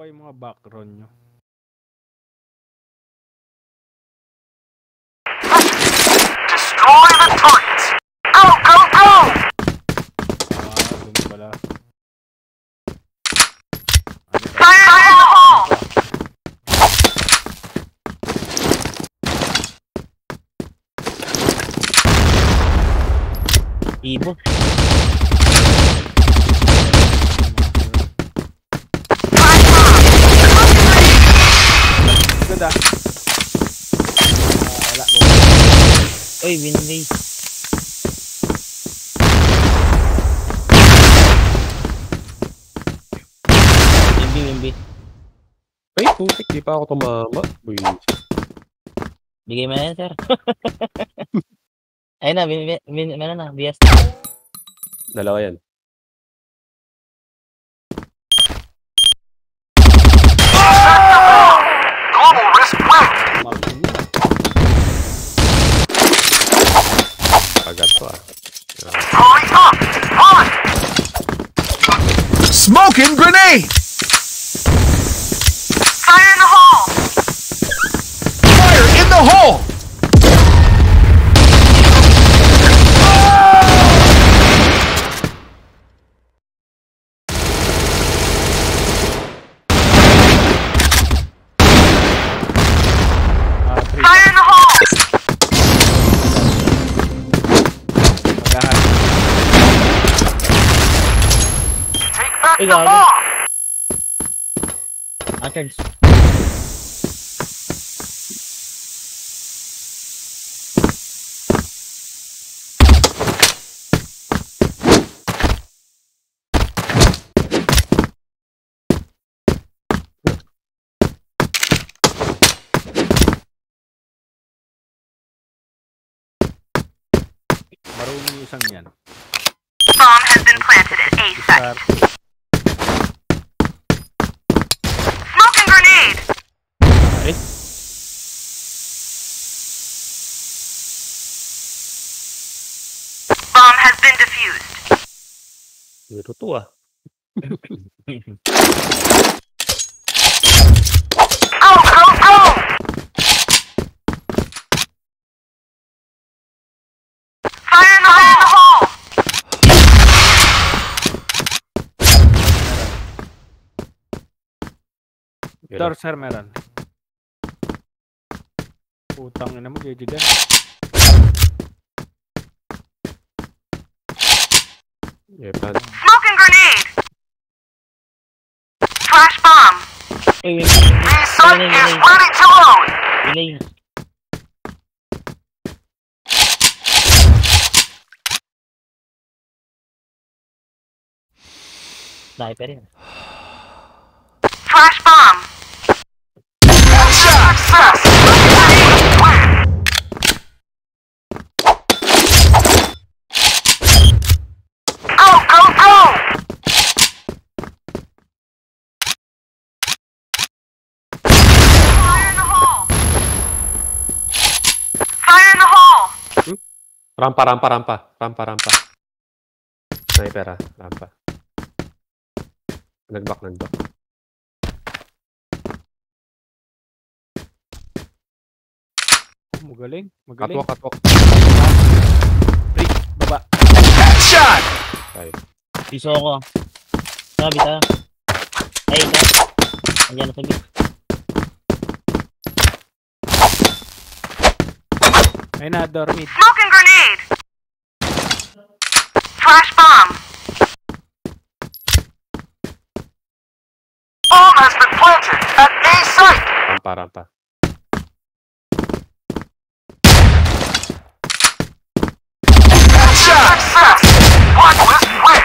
nakukuha yung mga background nyo? Destroy the targets! Go, go, go! Dun pala. Fire in the hole! Ibo. Good ah. Wala. Uy, winlay. Wimbi. Ay, putik, di pa ako tumama. Uy. Bigay mo na yan, sir. Ayun na, meron na, bias. Dalawa yan. Global risk win! Agad to ah. Throwing up! On! Smoking grenade! Fire in the hole! Fire in the hole! Fire in the hole! Lahat. Take back Hey, the God. bomb! Charles. Marunong yung isang yan. Bomb has been planted at A site. Start. Smoking grenade! Ay, Bomb has been defused. ito to ah. Go, go, go! Fire in the hole! Door, sir, meron. Putang ina mo, jijigan. Yeah, plan. Smoking grenade! Flash bomb! Uy, The site is ready to load! winlay. Sniper yan. Flash bomb! Mission success! Win! Go, go, go! Fire in the hole! Fire in the hole! Rampa. Sniper ah, rampa. Nag-back. Magaling. Catwalk. Break, baba. Headshot! Ay, Piso ako. Sabi tayo. Ay, ito. Andiyan na sabi. Ayun na, door mid. Smoking grenade! Flash bomb! Bomb has been planted at A site! rampa. Mission success! Blacklist win!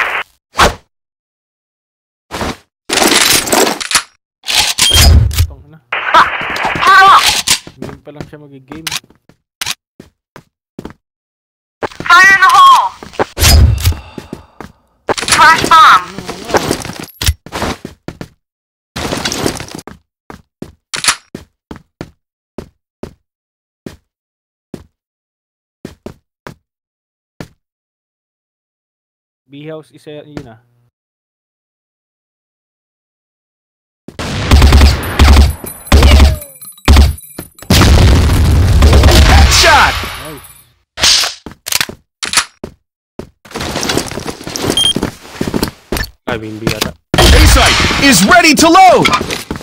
Tong ina. Get up! Ngayon pa lang siya mag-game. Fire in the hole! Flash bomb! B-house isa yun ah. Wing B yata. A-site is ready to load.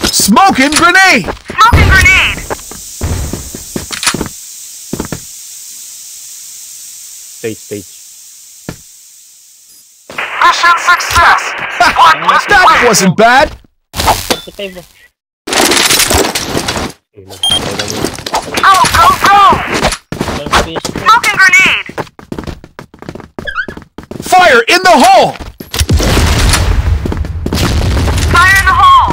Smoking grenade. Smoking grenade. Stage. Mission success. Blacklist That win. wasn't bad. 45 ba? Okay na. Okay na muna. Go, go, go. FPS ko. Smoking grenade. Fire in the hole. Fire in the hole.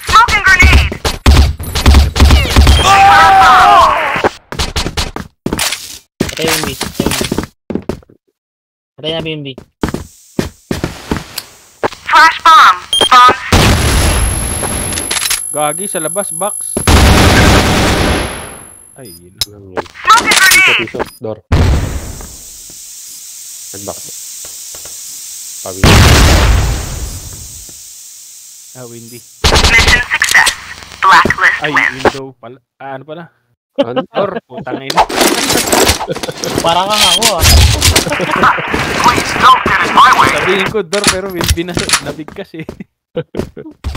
Smoking grenade. Patay yung B. Patay na yung B. Flash bomb. Bomb. Gagi sa labas, box. Ay, yun. Lang yun. Smoking grenade. Piso. Door. Nag-back. Pawi. Ah, windy. Mission success. Blacklist Ay, win. window pala. Ah, ano pala? Ano? Door, putang ina. Parang kang ako ah. Please don't get in my way. Sabihin ko door, pero windy na nabigkas eh.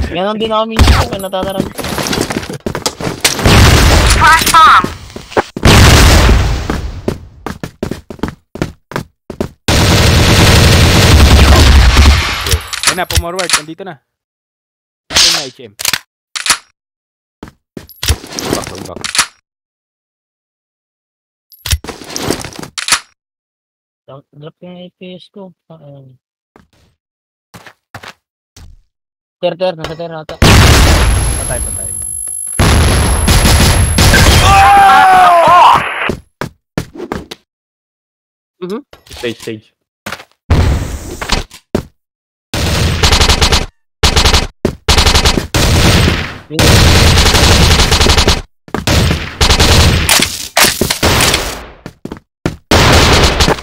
Ganon din ako minsan kung natataran. Flash bomb. Ayun na, pumorward. Andito na. Ayun na, HM. Back. Drop yung FPS ko. Ter, nasa ter nata. Patay. Stage.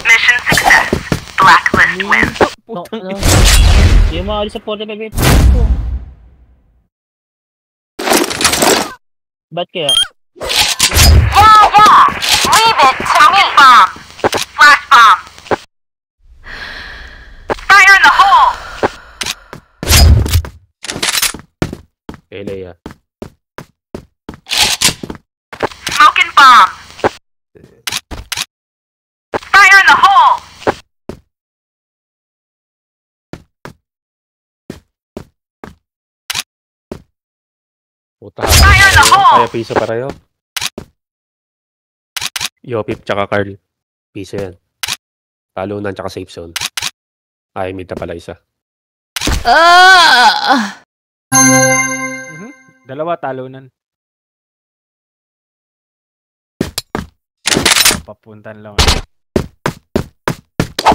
Mission success. Blacklist win. Putang Ano? ina. Hindi mo maalis sa 45 FPS ko. Ba't kaya? Yeah. Leave it to me. Bomb. Flash bomb. Fire in the hole. LA ah. Smoking bomb. Fire in the hole. Puta. Fire in the hole. Kaya piso pareho. Yopip tsaka Carl. Piso yan. Talunan tsaka safe zone. Ay, mid na pala isa. Dalawa talunan. Papuntan lang.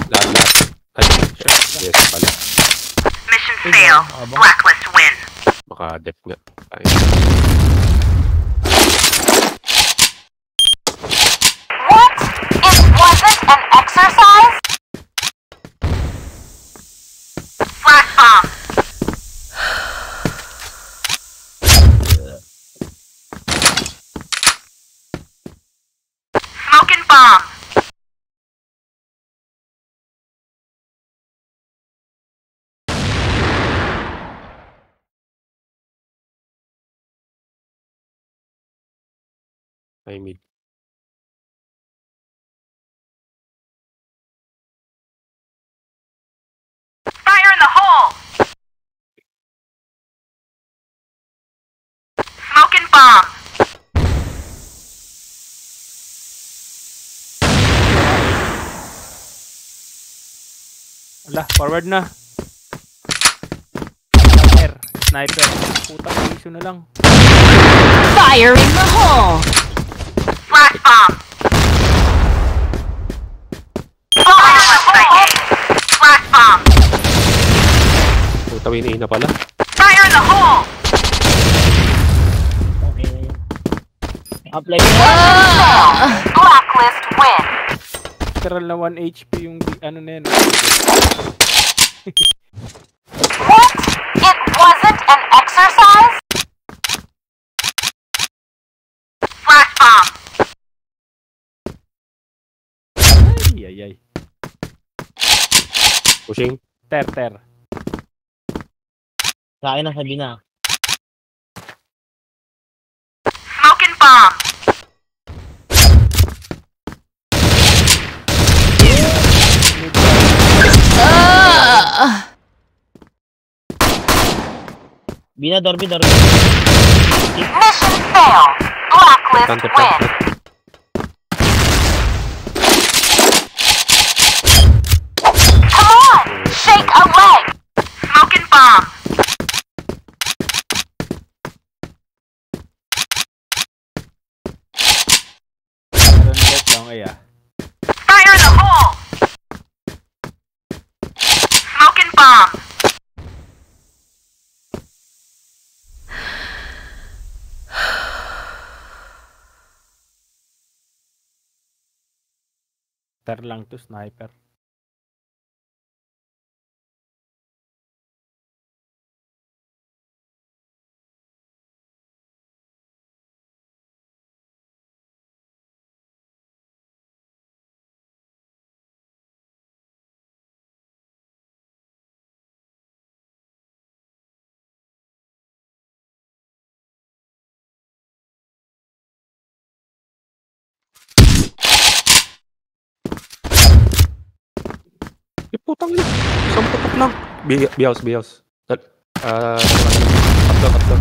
Lahat. Ay, yes pala. Mission fail. Blacklist win. Maka-dep nga. Ay. What? It wasn't an exercise? Flash bomb. Smoking bomb. Ay, mid. Fire in the hole. Smoking bomb. Ala, forward na. Sniper. Putang piso na lang. Fire in the hole! Flash bomb. Fire in the hole. Flash bomb. Puta, win na pala. Fire in the hole. Okay na yun. Apply Blacklist win. Literal na 1 HP yung ano na yan. What? It wasn't an exercise? Ay, ay, ay. Pushing. Ter. Sa akin ang sabi na. Smoking bomb. Bina, Dorby. Mission fail. Blacklist Plant. win. Come on, shake a leg. Smoking bomb. Meron ulit lang ay ah. Fire in the hole. Smoking bomb. Ter lang to, sniper. Putang ina. Isang putok lang. Biyaws. Tatlo.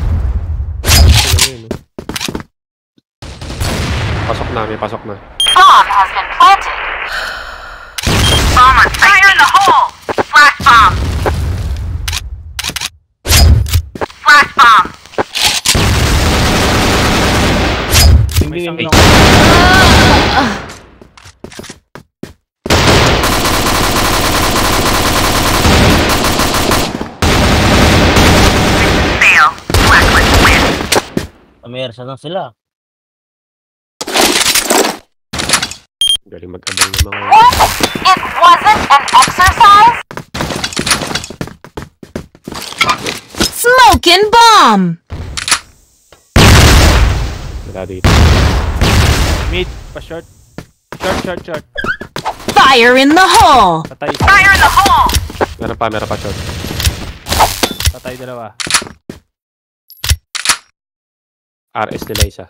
Pasok na. Bomb has been planted. Bomber, fire in the hole. Flash bomb. Flash bomb. May isang Wing. long. Fail. Blacklist win. Amersa na sila. Galing mag-abang ng mga... What? It wasn't an exercise? Smoking bomb! Wala dito. Mid, pa-short. Short. Fire in the hole! Patay. Fire in the hole. Meron pa shot. Patay dalawa. RS nila isa.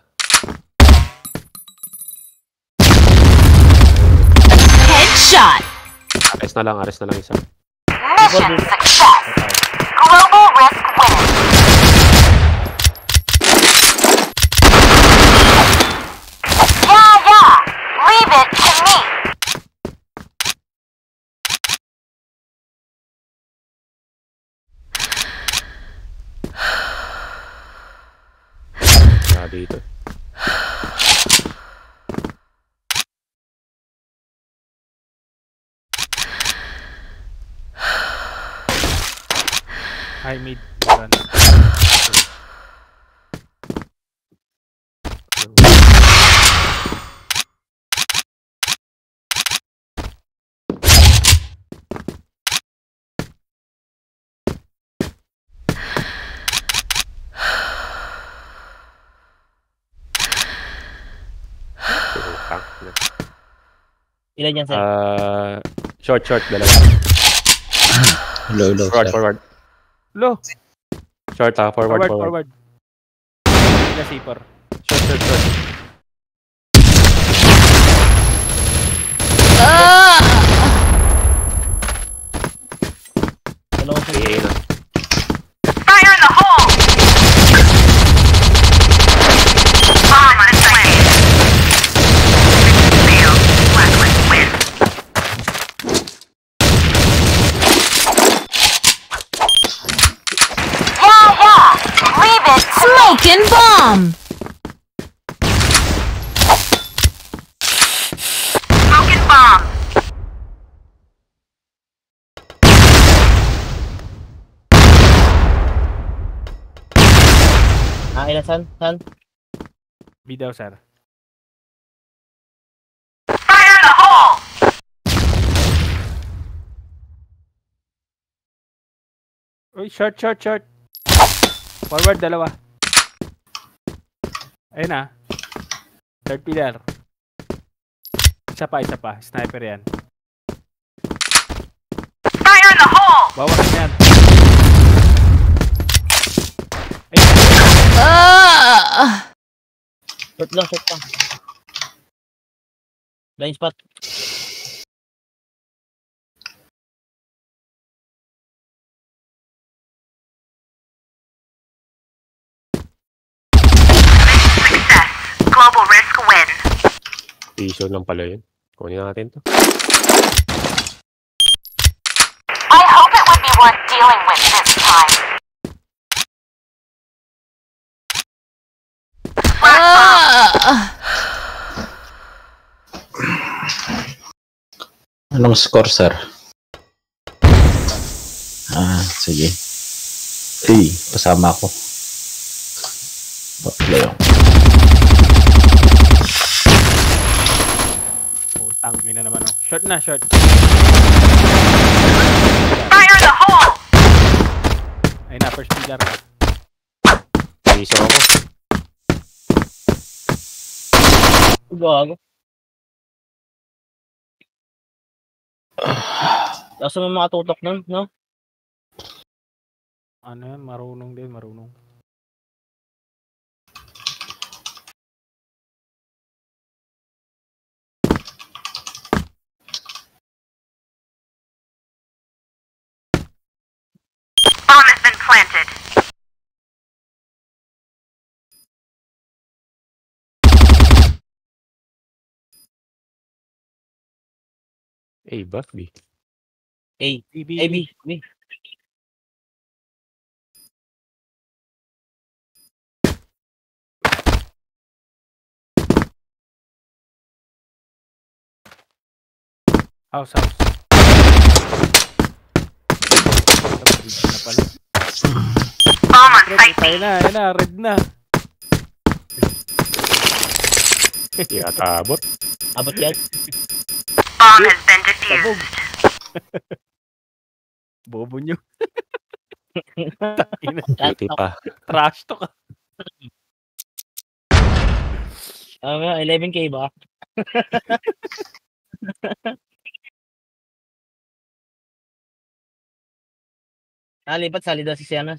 Headshot! RS na lang isa. Mission success. Global risk winning. Yeah. Leave it to me. Wala dito. High mid. Meron. Putang ina. Ilan yan, sir? Short, dalawa. Low, Forward. Lo! Short forward. Forward. Sila C4. Short. Dalawang sir. Okay na. Fire in the hole. Bomb planted. Fail. Blacklist win. Yeah. Leave it to me. Smoking bomb! Smoking bomb. Ilan, san? B daw, sir. Fire in the hole. Uy, short. Forward, dalawa. Ayun na. Third pillar. Isa pa. Sniper yan. Bawasan yan. Short lang, short lang. Blind spot. Global risk win. P-zone lang pala yun. Kunin natin to. I hope it would be worth dealing with this time. Anong score, sir? Sige. Pasama ako. Playo. Utang ina naman. Oh. Short na, short. Fire in the hole! Ayun na, first pillar. P-zone ako. Gago. Tapos may mga tutok nun, no? Ano yan, marunong din, marunong. Bomb has been planted. A ba? B? A. B. A, B. B. House. Bridge na pala. Bomb on Red, site B. ayun na, red na. Iatabot. Abot yan. Bomb has been Sabog. defused. Bobo nyo. Buti pa. Trash to ka. 11K ba? Lipat, sali daw si Siana.